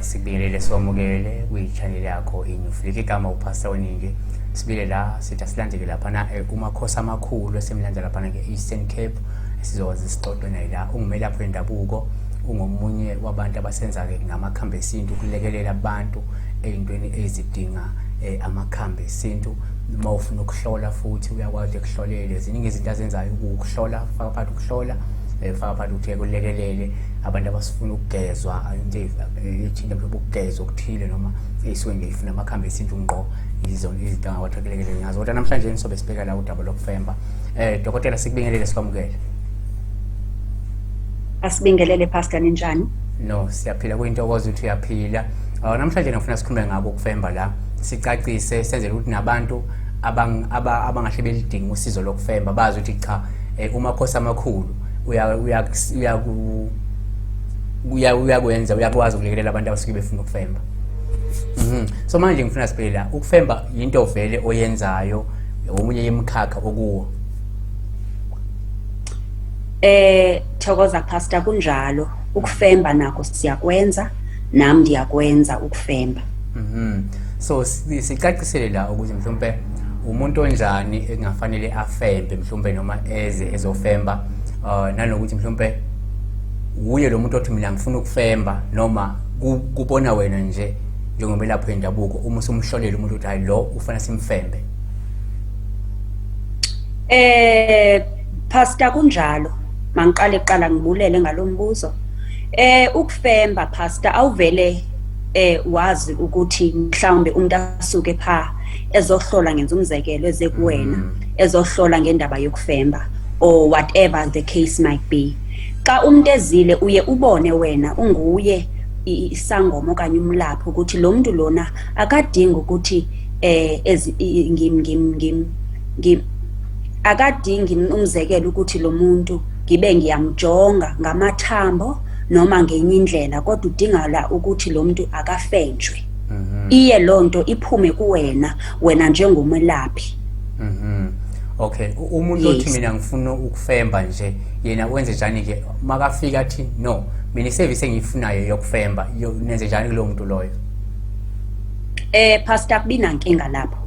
Sibingelele somukele kwi-channel yakho iNewFlick. Igama uPastor Weningi. Sibile la sithi asilandele laphana umakhosi amakhulu esemlandela laphana ke-Eastern Cape. Sizokwazi isixoxe naye la. Ungumelaphi wendabuko, ungomunye wabantu abasenza-ke ngamakhambi esintu ukulekelela abantu ey'ntweni ezidinga amakhambi esintu. Uma ufuna ukuhlola futhi uyakwazi ukuhlolele. Ziningi izinto azenzayo ukuhlola, faka phakathi ukuhlola, faka phakathi ukuthi kulekelele abantu abasifuna ukugezwa into ethile mhlawumbe ukugezwa okuthile noma ey'suke ngiyifuna amakhambi esintu ngqo yizona izinto angawathakelekele ngazo. Kodwa namhlanje nisobe sibheka la udaba lokufemba. Dokotela sikubingelele sikwamukele. Asibingelele Pastor, ninjani? No, siyaphila kuyintokozo ukuthi uyaphila. Namhlanje ngifuna sikhulume ngabo ukufemba la. Sicacise senzele ukuthi nabantu abangahle belidinga usizo lokufemba bazi ukuthi cha umakhosi amakhulu uyakwenza, uyakwazi ukulekelela abantu abasuke befuna ukufemba. So manje ngifuna sibheke la ukufemba into vele oyenzayo omunye yemkhakha okuwo. Thokoza Pastor, kunjalo ukufemba nako siyakwenza, nami ndiyakwenza ukufemba. So sicacisele la ukuthi mhlawumbe umuntu onjani engafanele afembe mhlawumbe noma ezofemba, nanokuthi mhlawumbe uye lo muntu othi mina ngifuna ukufemba noma kubona wena nje njengomelaphi wendabuko uma usumhlolela umuntu uthi hayi lo ufana simfembe. Pastor, kunjalo mangiqale kuqala ngibulele ngalombuzo. Ukufemba Pastor awuvele wazi ukuthi mhlawumbe umuntu asuke pha ezohlola ngenza umzekelo eze kuwena ezohlola ngendaba yokufemba or whatever the case might be. Xa umuntu ezile uye ubone wena unguye isangoma okanye umlaphi ukuthi lo muntu lona akadinga ukuthi akadingi umzekelo ukuthi lo muntu ngibe ngiyamjonga ngamathambo noma ngenye indlela, kodwa udinga la ukuthi lo muntu akafenjwe. Iye lonto iphume kuwena wena njengomelaphi. Okay, umuntu othi mina ngifuna ukufemba nje yena wenze njani ke makafika athi no mina iservice engiyifunayo yokufemba nenze njani kulo muntu loyo? Pastor, kubina inkinga lapho.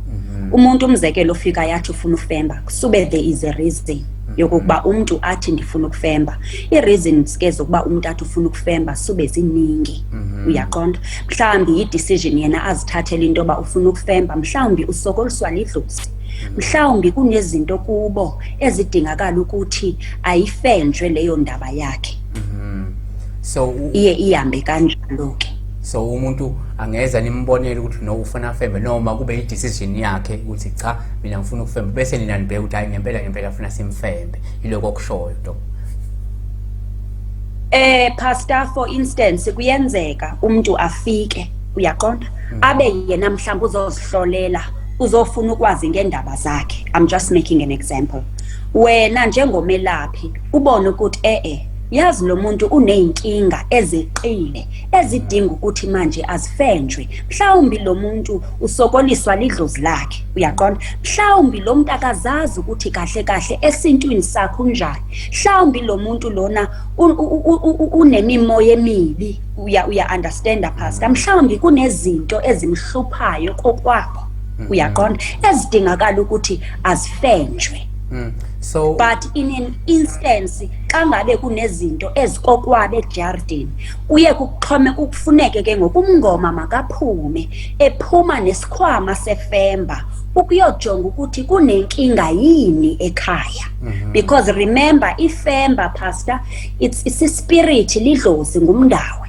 Umuntu umzekelo ofika yathi ufuna ukufemba kusube there is a reason yokuba umuntu athi ndifuna ukufemba. I-reasons ke zokuba umuntu athi ufuna ukufemba sube ziningi. Uyaqonda mhlawumbe i-decision yena azithathele into yoba ufuna ukufemba, mhlawumbe usokoliswa lidlozi, mhlawumbe kunezinto kubo ezidingakala ukuthi ayifenjwe leyo ndaba yakhe. So iye ihambe kanjalo ke. So umuntu angeza nimbonele ukuthi no ufuna afembe noma kube i-decision yakhe ukuthi cha mina ngifuna ukufemba bese nina nibheka ukuthi hayi ngempela afuna simfembe, yiloko okushoyo do. Pastor, for instance kuyenzeka umuntu afike, uyaqonda, abe yena mhlawumbe uzozihlolela uzofuna ukwazi ngendaba zakhe. I'm just making an example. Wena njengomelaphi ubone ukuthi yazi lo muntu uneyinkinga ezeqile ezidinga ukuthi manje azifenjwe. Mhlawumbe lo muntu usokoliswa lidlozi lakhe, uyaqonda. Mhlawumbe lo muntu akazazi ukuthi kahle kahle esintwini sakho unjani. Mhlawumbe lo muntu lona unemimoya emibi, uya understand Pastor. Mhlawumbe kunezinto ezimhluphayo kokwakho, uyaqonda, ezidingakala ukuthi azifenjwe. So but in an instance xa ngabe kunezinto ezikokwabe eJardini uye kuxhome kufuneke ke ngokumngoma makaphume ephuma nesikhwama sefemba ukuyojonga ukuthi kunenkinga yini ekhaya. Because remember ifemba Pastor it's a spirit lidlozi ngumndawo.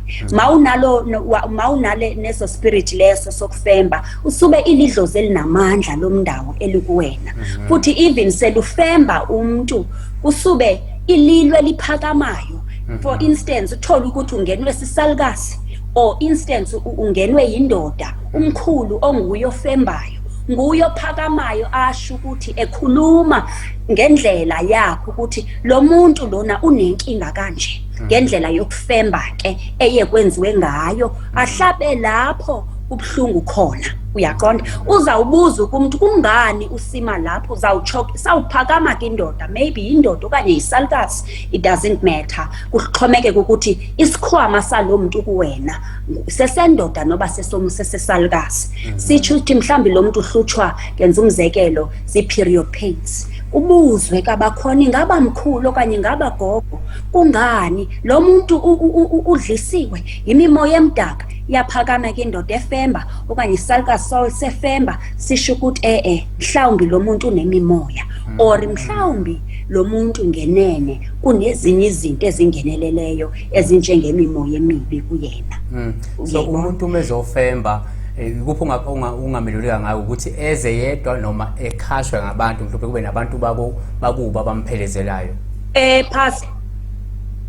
Mawunale neso spirit leso sokufemba usube ilidlozi elinamandla lomndawo elikuwena. Futhi even selufemba umuntu usube ililwe liphakamayo. For instance uthola ukuthi ungenwe sisalukasi or instance ungenwe yindoda umkhulu onguye ofembayo, nguye ophakamayo asho ukuthi ekhuluma ngendlela yakho ukuthi lo muntu lona unenkinga kanje ngendlela yokufemba ke eye kwenziwe ngayo, ahlabe lapho ubhlungu khona uyaqonda uzawubuza kumuntu kungani usima lapho uzawuchoka sawuphakama ke indoda maybe indoda okanye yisalukasi it doesn't matter kuxhomekeke ukuthi isikhwama salomuntu kuwena sesendoda noba sesalukasi sitsho ukuthi mhlambi lo muntu uhlutshwa ngenza umzekelo zi-period pains ubuzwe kabakhona ingaba mkhulu okanye ingaba gogo kungani lo muntu udlisiwe imimoya emdaka iyaphakama ke indoda efemba okanye isalukasi sefemba sisho ukuthi mhlawumbi lo muntu unemimoya or mhlawumbi lo muntu ngenene kunezinye izinto ezingeneleleyo ezinjengemimoya emibi kuyena so umuntu umezofemba kupho ungameluleka ngayo ukuthi eze yedwa noma ekhashwe ngabantu mhlawumbe kube nabantu bakuba abamphelezelelayo pastor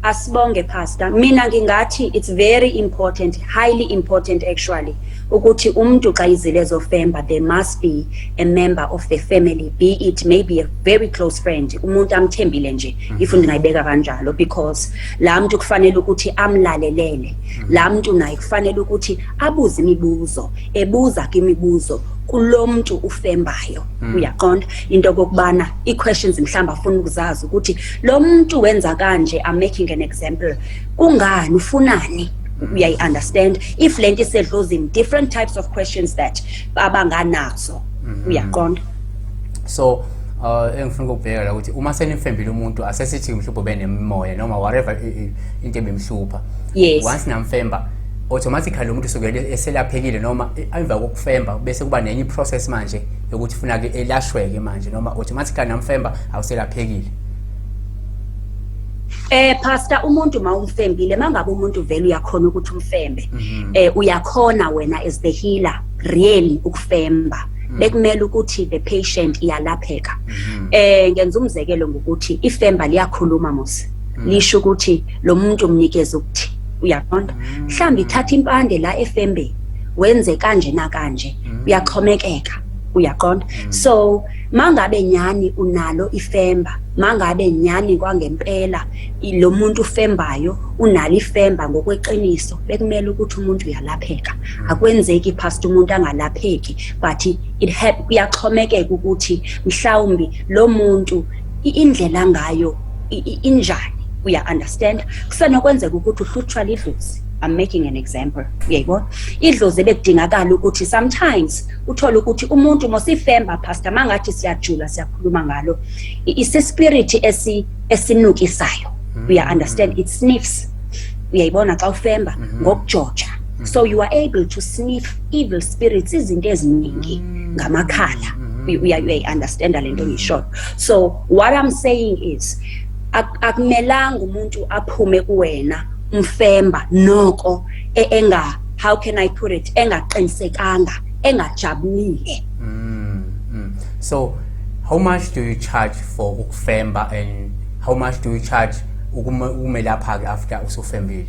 asibonge pastor mina ngingathi it's very important highly important actually ukuthi umuntu xa izile ezofemba there must be a member of the family be it maybe a very close friend umuntu amthembile nje if ndingayibeka kanjalo because la muntu kufanele ukuthi amlalelele la muntu naye kufanele ukuthi abuze imibuzo ebuza imibuzo kulo muntu ufembayo uyaqonda into kokubana i-questions mhlamba afuna ukuzazi ukuthi lo muntu wenza kanje I'm making an example kungani ufunani uyayi-understand if lento isedlozini different types of questions that abanganazo uyaqonda so engifuna ukubheka la ukuthi uma senimfembile umuntu asesithi mhlawumbe benemimoya noma whatever into ebimhlupha once namfemba automatically umuntu usukele eselaphekile noma emva kokufemba bese kuba nenye process manje yokuthi funa ke elashweke manje noma automatically namfemba awuselaphekile pastor umuntu mawumfembile mangabe umuntu vele uyakhona ukuthi umfembe uyakhona wena as the healer really ukufemba bekumele ukuthi the patient iyalapheka ngenza umzekelo ngokuthi ifemba liyakhuluma mos lisho ukuthi lo muntu umnikeza ukuthi uyaqonda mhlambi ithatha impande la efembe wenze kanje na kanje uyaxhomekeka uyaqonda so mangabe nyani unalo ifemba mangabe nyani kwangempela lo muntu ufembayo unalo ifemba ngokweqiniso bekumele ukuthi umuntu uyalapheka akwenzeki past umuntu angalapheki but uyaxhomekeka ukuthi mhlawumbi lo muntu indlela ngayo injani uya-understand kusenokwenzeka ukuthi uhlutshwa lidlozi I'm making an example uyayibona idlozi ebekudingakala ukuthi sometimes uthola ukuthi umuntu mosifemba pastor mangathi siyajula siyakhuluma ngalo isi-spirit esinukisayo uya-understand it sniffs uyayibona xa ufemba ngokujoja so you are able to sniff evil spirits izinto eziningi ngamakhala uyayi-understand le nto ngiyishoyo so what I'm saying is akumelanga umuntu aphume kuwena umfemba noko how can I put it engaqinisekanga engajabulile so how much do you charge for ukufemba and how much do you charge ukumelapha ke after usufembile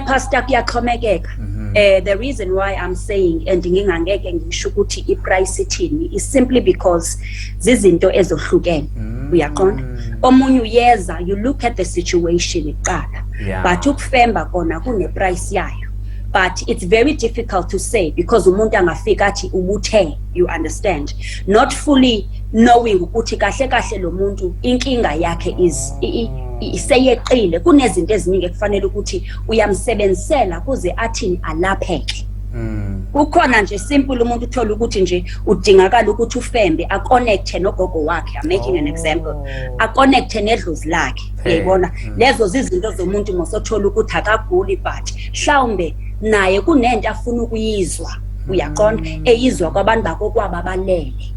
pastor kuyaxhomekeka the reason why I'm saying and ngingangeke ngisho ukuthi iprice ithini is simply because zizinto ezohlukene uyaqonda omunye uyeza you look at the situation iqala but ukufemba kona kune price yayo but it's very difficult to say because umuntu angafika athi ubuthe you understand not fully knowing ukuthi kahle kahle lo muntu inkinga yakhe is iseyeqile kunezinto eziningi ekufanele ukuthi uyamsebenzisela kuze athini alapheke ukhona nje simple umuntu uthola ukuthi nje udingakala ukuthi ufembe aconnecte nogogo wakhe I'm making an example aconnecte nedlozi lakhe uyayibona lezo zizinto zomuntu mosothola ukuthi akaguli but mhlawumbe naye kunento afuna ukuyizwa uyaqonda eyizwa kwabantu bakokwabo abalele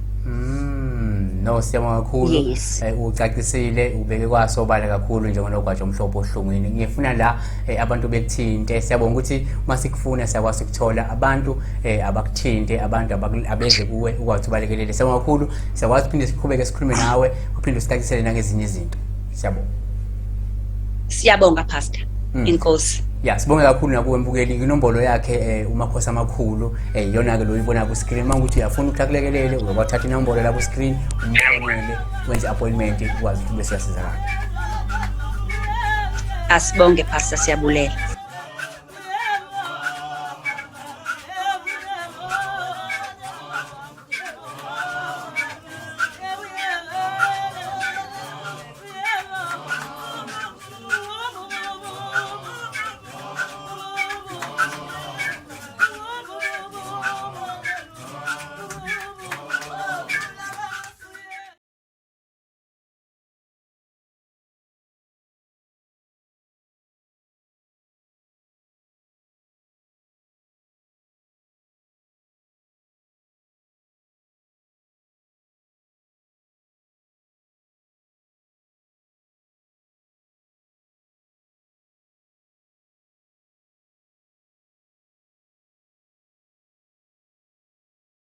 no siyabonga kakhulu ucacisile ubeke kwasobala kakhulu njengonogwaja omhlophe ohlungwini ngifuna la abantu bekuthinte siyabonga ukuthi masikufuna siyakwazi ukuthola abantu abakuthinte abantu abeze kuwe ukwazi ubalekelele siyabonga kakhulu siyakwazi uphinde siqhubeke sikhulume nawe uphinde usicacisele nangezinye izinto siyabonga pastor inkosi sibonge kakhulu nakuwe mbukeli inombolo yakhe umakhosi amakhulu yona ke lo uyibona ku screen mangukuthi uyafuna ukuhlakulekelele uyawathatha inombolo la ku screen umfonele wenze appointment ukwazi ukuthi bese siyasizakala asibonge pastor siyabulela